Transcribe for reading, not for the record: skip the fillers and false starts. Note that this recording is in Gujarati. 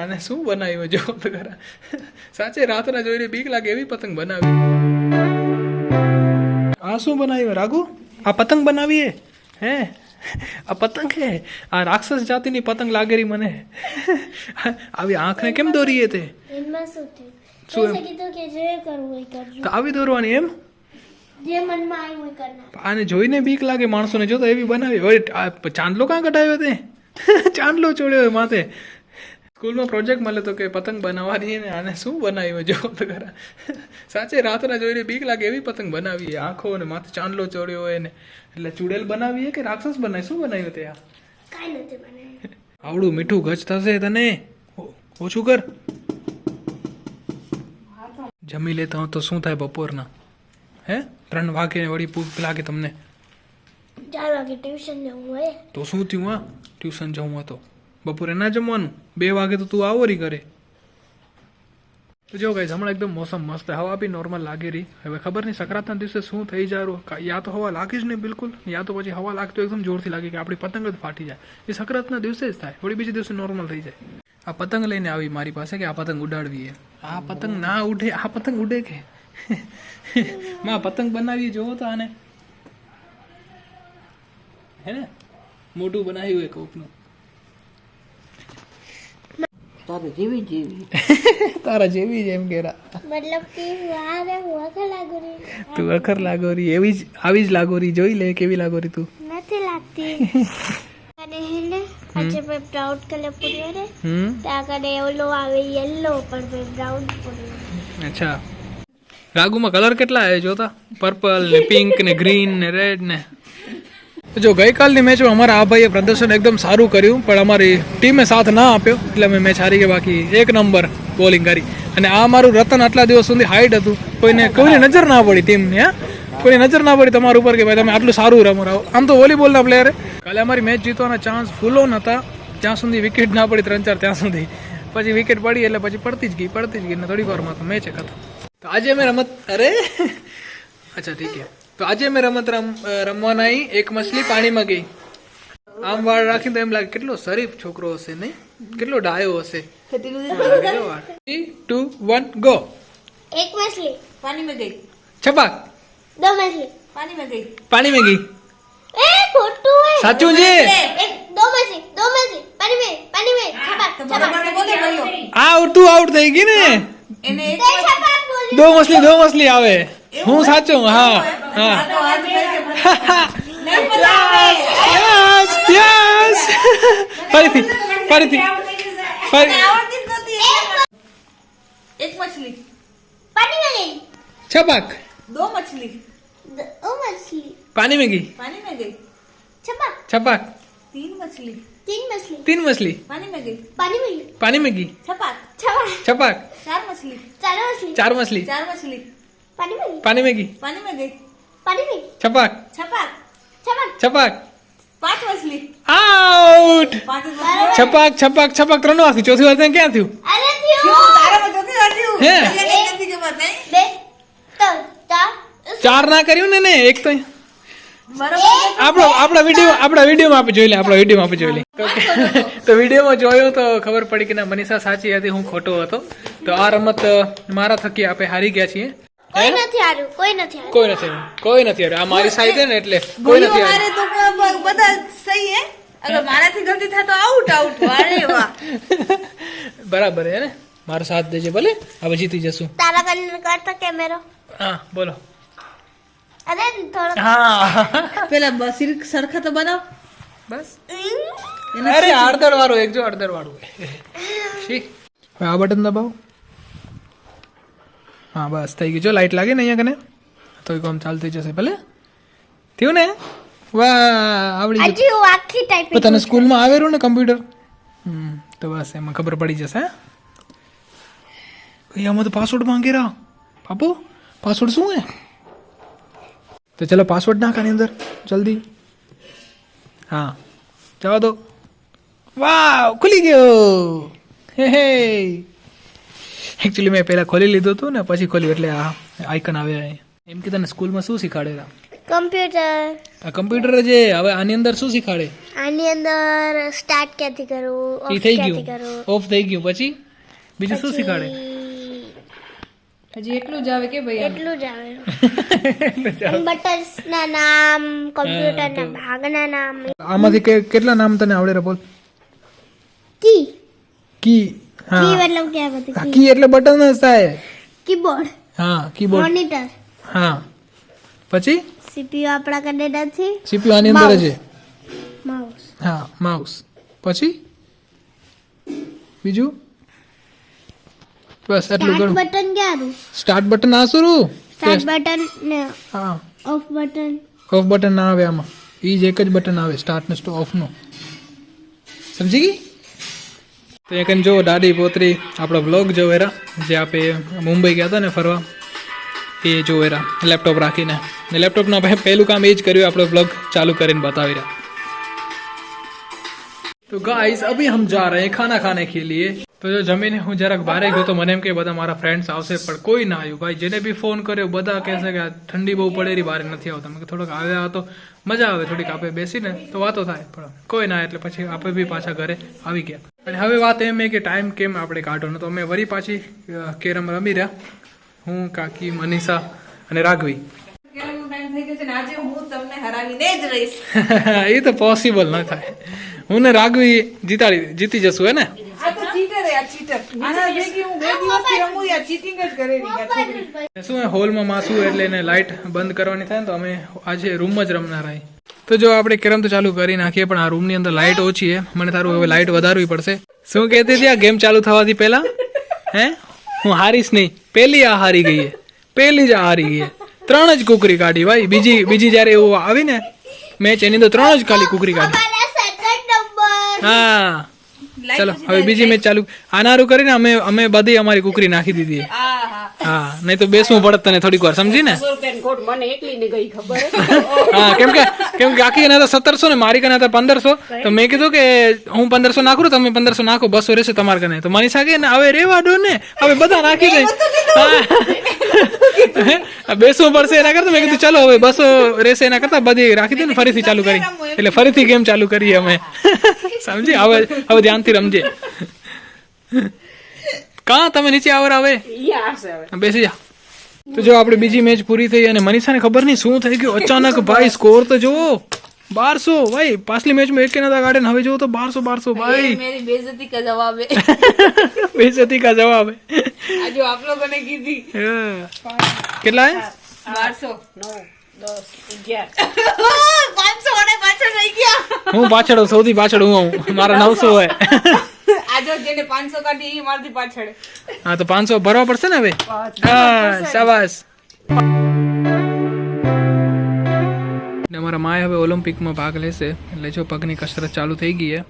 આને શું બનાવ્યું જો તો ખરા સાચે રાતના જોઈને બીક લાગે એવી પતંગ બનાવી. આ શું બનાવ્યું રાઘુ? આ પતંગ બનાવી હે? આ પતંગ હે? આ રાક્ષસ જાતિની પતંગ લાગેરી મને. આવી આંખને કેમ દોરીએ તે? શું તો આવી દોરવાની એમ? જે મનમાં આવ્યું હોય કરના. આને જોઈને બીક લાગે માણસોને. જો તો એવી બનાવી હોય. ચાંદલો કાં કટાવ્યો તે? ચાંદલો ચોડ્યો હોય માથે. સ્કૂલમાં પ્રોજેક્ટ મળે તો કે પતંગ બનાવવાની ને આને શું બનાવ્યું જો તો ખરા સાચે રાતના જોઈને બીક લાગે એવી પતંગ બનાવી. આંખો ને માથે ચાંદલો ચોડ્યો હોય ને એટલે ચૂડેલ બનાવીએ કે રાક્ષસ બનાવી? શું બનાવ્યું તે? કાંઈ નથી બનાવ્યું. આવડું મીઠું ગચ થશે તને. ઓછું કર. જમી લેતા હું તો શું થાય બપોરના? હે 3 વાગે વળી ભૂખ લાગે તમને? 4 વાગે ટ્યુશન જવું હોય તો શું થયું? હા ટ્યુશન જવું હતો બપોરે ના જમવાનું. 2 વાગે તો તું આવરી કરે. તો જો ગાઈસ હમણાં એકદમ મોસમ મસ્ત, હવા બી નોર્મલ લાગી રહી. હવે ખબર નહીં સંક્રાંતના દિવસે શું થઈ જાય. યા તો હવા લાગી જ નહીં બિલકુલ, યા તો પછી હવા લાગતો એકદમ જોરથી લાગે કે આપણી પતંગ જ ફાટી જાય. એ સંક્રાંતના દિવસે જ થાય, વળી બીજે દિવસે નોર્મલ થઈ જાય. આ પતંગ લઈને આવી મારી પાસે કે આ પતંગ ઉડાડવી. આ પતંગ ના ઉડે. આ પતંગ ઉડે કે? માં પતંગ બનાવી જોવો તો આને. હે ને મોટું બનાવ્યું એક કોકનું. તારે જેવી જેવી તારા જેવી જ એમ કેરા. મતલબ કે વારે હું અખર લાગુ રહી. તું અખર લાગોરી એવી જ આવી જ લાગોરી. જોઈ લે કેવી લાગોરી તું. નથી લાગતી. અને હેને આજે મેં બ્રાઉન કલર પૂર્યો ને ત્યાં કને ઓલો આવે યલો પણ મેં બ્રાઉન પૂર્યો. અચ્છા રાગુમાં કલર કેટલા આવે જોતા? પર્પલ ને પિંક ને ગ્રીન ને રેડ ને. જો ગઈકાલની મેચમાં અમારા આ ભાઈએ પ્રદર્શન એકદમ સારું કર્યું પણ અમારી ટીમે સાથ ના આપ્યો એટલે અમે મેચ હારી ગયા. બાકી 1 નંબર બોલિંગ કરી. અને આ મારું રતન આટલા દિવસ સુધી હાઈટ હતું, કોઈની નજર ના પડી ટીમની. હા કોઈની નજર ના પડી તમારા ઉપર કે ભાઈ તમે આટલું સારું રમો. આમ તો વોલીબોલના પ્લેયર. કાલે અમારી મેચ જીતવાના ચાન્સ ફૂલો નહોતા જ્યાં સુધી વિકેટ ના પડી 3-4 ત્યાં સુધી. પછી વિકેટ પડી એટલે પછી પડતી જ ગઈ ને થોડીક વારમાં તો મેચ ખતમ. તો આજે મેં રમત અચ્છા ઠીક છે. તો આજે મેં રમત રમવાના આવી. એક મછલી પાણીમાં ગઈ. આમ વાળ રાખીને તો એમ લાગે કેટલો શરીફ છોકરો હશે નહીં? કેટલો ડાયો હશે. 3, 2, 1 ગો. एक मछली पानी में गई, છપાક. 2 मछली पानी में गई, પાણી में ગઈ. ए खोटू है. સાચું છે. एक 2 मछली पानी में छपाक तो बराबर में बोले भाइयों તું આઉટ થઈ ગઈ ને. એને એક छपाक बोली. દો મછલી આવે. હું સાચો. હા હા तो हाथ में नहीं पता યસ યસ. ફરીથી आवड़ती नहीं एक मछली पानी में गई. છપાક. 2 मछली 2 मछली પાણી में गई. पानी में गई, छपाक. छपाक. 3 मछली 3 मछली 3 मछली पानी में गई, पानी में गई. पानी में गई. छपाक छपाक. छपाक. 4 मछली 4 मछली 4 मछली 4 मछली पानी में गई. पानी में गई. पानी में गई, पानी में गई. छपाक. छपाक छपाक. छपाक. 5 मछली આઉટ. 5 मछली છપાક છપાક છપાક 3 વાર થયું. ચોથી વાર તને ક્યાં થયું? अरे थियो. क्यों तारा में जोती रहती हूँ है? जल्दी के बात नहीं 2 3 4 ના કર્યું ને એક તો बराबर આપણા વિડીયોમાં આપણે જોઈ લે. આપણા વિડીયોમાં આપણે જોઈ લે. તો વિડીયોમાં જોયું તો ખબર પડી કે ના મનીષા સાચી હતી, હું ખોટો હતો. તો આ રમત મારા થકી આપણે હારી ગયા છીએ. कोई નથી હાર્યું. કોઈ નથી હાર્યું. કોઈ નથી હાર્યું. આ મારી સાઈડ છે ને એટલે કોઈ નથી હાર્યું. हमारे तो बता सही है, अगर मारा थी गलती था तो आउट आउट वारे वाह બરાબર હે ને. મારો સાથ દેજે ભલે. હવે જીતી જશું. તારા કલર કરતા કેમેરો. હા બોલો. અરે થોડો હા पहला बसिर सरखा तो बनाओ બસ. અરે અડધર વાળું એક જો અડધર વાળું. ઠીક. હવે આ બટન દબાવો. હા બસ થઈ ગયું. જો લાઈટ લાગે ને અહીંયા કને તો કામ ચાલુ થઈ જશે. ભલે થયું ને. વાહ આવડી ગયું. હજી હું આખી ટાઈપિંગ તને સ્કૂલમાં આવેલું ને કમ્પ્યુટર. તો બસ એમાં ખબર પડી જશે. આમાં તો પાસવર્ડ માંગી રહ્યા પાપુ. પાસવર્ડ શું હે? તો ચલો પાસવર્ડ નાખ આની અંદર જલ્દી. હા જવા દો. વાહ ખુલી ગયો. હે એકચ્યુઅલી મેં પહેલાં ખોલી લીધું હતું ને પછી ખોલ્યું એટલે આ આઇકન આવ્યા. એમ કે તને સ્કૂલમાં શું શીખવાડેલા? કમ્પ્યુટર આ કમ્પ્યુટર જે હવે આની અંદર શું શીખાડે આની અંદર સ્ટાર્ટ ક્યાંથી કરવું એ ઓફ થઈ ક્યાંથી ગયું કરવું ઓફ થઈ ગયું પછી બીજું શું શીખાડે હજી એટલું જ આવે કે ભાઈ એટલું જ આવે બટન્સ ના નામ કમ્પ્યુટર ના ભાગના નામ આમાંથી કેટલા નામ તને આવડે રે બોલ કી કી હા કી મતલબ क्या होता है કી એટલે બટન જ થાય કીબોર્ડ હા કીબોર્ડ મોનિટર હા પછી સીપીયુ આપણા કને નથી સીપીયુ આની અંદર જ છે માઉસ હા માઉસ પછી બીજું બસ એટલું સ્ટાર્ટ ગણું બટન ક્યાંનું સ્ટાર્ટ બટન આ શું સ્ટાર્ટ બટન ને હા ઓફ બટન ઓફ બટન ના આવે આમાં એ જ એક જ બટન આવે સ્ટાર્ટ ને ઓફ નો સમજી ગઈ તો એક જો દાદી પોતરી આપણો વ્લોગ જોવેરા જે આપે મુંબઈ ગયા હતા ને ફરવા એ જોવેરા લેપટોપ રાખીને ને લેપટોપના પહેલું કામ એ જ કર્યું આપણો વ્લોગ ચાલુ કરીને બતાવી રહ્યા तो गाइस अभी हम जा रहे हैं खाना खाने के लिए તો જો જમીને હું જરાક બહાર ગયો તો મને એમ કે બધા મારા ફ્રેન્ડ્સ આવશે પણ કોઈ ના આવ્યું ભાઈ જેને બી ફોન કર્યો બધા કહેશે કે આ ઠંડી બહુ પડેરી બહાર નથી આવતા મેં થોડોક આવ્યા તો મજા આવે થોડીક આપણે બેસીને તો વાતો થાય પણ કોઈ ના એટલે પછી આપણે બી પાછા ઘરે આવી ગયા અને હવે વાત એમ કે ટાઈમ કેમ આપણે કાઢવાનો તો અમે વળી પાછી કેરમ રમી રહ્યા હું કાકી મનીષા અને રાઘવી કેરમનો ટાઈમ થઈ ગયો છે ને આજે હું તમને હરાવીને જ રહીશ એ તો પોસિબલ ન થાય હું ને રાઘવી જીતી જશું હે ને આ તો ચીટર હે આ ચીટર આના ભેગી હું 2 દિવસથી રમું યાર ચીટિંગ જ કરેલી આ છોકરી શું હોલમાં માસું એટલે એને લાઇટ બંધ કરવાની થાય ને તો અમે આજે રૂમમાં જ રમનાર આવી તો જો આપણે કેરમ તો ચાલુ કરી નાખીએ પણ આ રૂમની અંદર લાઇટ ઓછી છે મને તારું હવે લાઇટ વધારવી પડશે શું કહેતી હતી આ ગેમ ચાલુ થવાથી પહેલા હે હું હારીશ નહીં પહેલી આ હારી ગઈ છે પહેલી જ આ હારી ગઈ છે 3 જ કુકરી કાઢી ભાઈ બીજી જ્યારે એવું આવી ને મેચ એની અંદર 3 જ ખાલી કુકરી કાઢી સેકન્ડ નંબર હા ચલો હવે બીજી મેચ ચાલુ આનારું કરીને અમે બધી અમારી કુકરી નાખી દીધી હા નહીં તો બેસવું પડત તને થોડીક વાર સમજી ને હા કેમ કે આખી એના 1700 ને મારી કને હતા 1500 તો મેં કીધું કે હું 1500 નાખું તમે 1500 નાખો 200 રહેશે તમારા કને તો મનીષા કે ને હવે રેવા દો ને હવે બધા નાખી દે બેસવું પડશે એના કરતા મેં કીધું ચલો હવે 200 રહેશે એના કરતા બધી રાખી દે ને ફરીથી ચાલુ કરી એટલે ફરીથી ગેમ ચાલુ કરીએ અમે સમજી હવે ધ્યાનથી રમજે કાં તમે નીચે આवर આવે બેસી જા તો જો આપણે બીજી મેચ પૂરી થઈ અને મનીષાને ખબર નહીં શું થઈ ગયું અચાનક ભાઈ સ્કોર તો જુઓ 1200 ભાઈ પાછલી મેચમાં એક કે નતા ગાર્ડન હવે જુઓ તો 1200 ભાઈ मेरी बेइज्जती का जवाब है બેઇज्जती का जवाब है आज जो आप लोगों ने की थी કેટલા હે 1200 500 અને પાછળ રહી ગયા હું પાછળ સૌથી પાછળ હું મારા 900 હોય આજો જેને 500 કાઢી એ મારથી પાછળ હા તો 500 ભરવા પડશે ને હવે હા શાબાશ ને અમારા માય હવે ઓલિમ્પિકમાં ભાગ લેશે એટલે જો પગની કસરત ચાલુ થઈ ગઈ છે